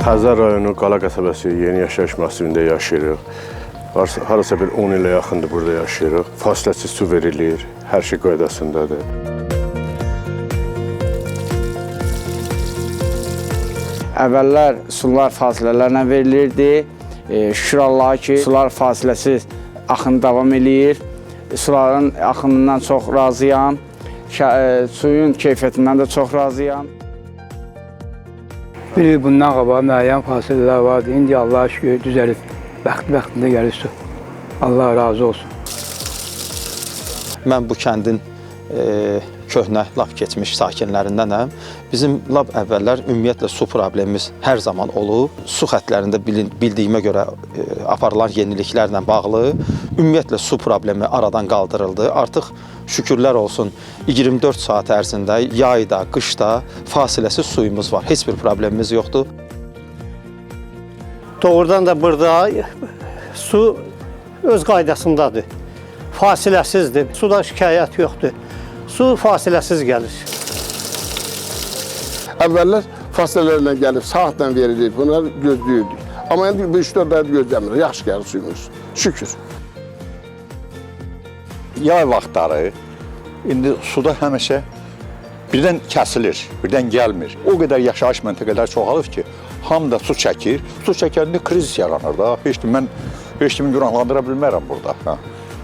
Xəzər rayonu Qala qəsəbəsi yeni yaşayış masivində yaşayırıq. Harasa bir 10 ilə yaxındır burada yaşayırıq. Fasiləsiz su verilir, hər şey qaydasındadır. Əvvəllər sular fasilələrlə verilirdi. Şükür Allaha ki, sular fasiləsiz axın davam edir. Suların axınından çox razıyam. Suyun keyfiyyətindən də çox razıyam. Bir il bundan qabaq müəyyən fasilələr vardı. İndi Allah'a şükür düzəlib. Bəxtində gəlir su. Allah razı olsun. Mən bu kəndin köhnə, lap keçmiş sakinlərindənəm. Bizim lap əvvəllər ümumiyyətlə su problemimiz hər zaman olub. Su xətlərində bildiyimə görə aparılan yeniliklərlə bağlı ümumiyyətlə su problemi aradan qaldırıldı. Artıq şükürlər olsun 24 saat ərzində yayda, qışda fasiləsiz suyumuz var. Heç bir problemimiz yoxdur. Doğrudan da burada su öz qaydasındadır. Fasiləsizdir. Suda şikayət yoxdur. Su fasiləsiz gəlir. Əvvəllər fasilələrlə gəlib, saatla verilir, bunlar gözləyirdik. Amma indi 3-4 aydır gözləmirik, yaxşı gəlir suyumuz. Şükür. Yay vaxtları indi suda həmişə birdən kəsilir, birdən gəlmir. O qədər yaşayış məntəqələr çoxalır ki, hamı da su çəkir. Su çəkəndə krizis yaranır da. Mən heç kimi günahlandıra bilmərəm burada.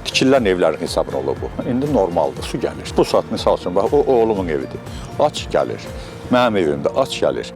Tikilən evlərin hesabına olur bu. İndi normaldır, su gəlir. Bu saat misal üçün, o oğlumun evidir. Aç gəlir. Mənim evimdə aç gəlir.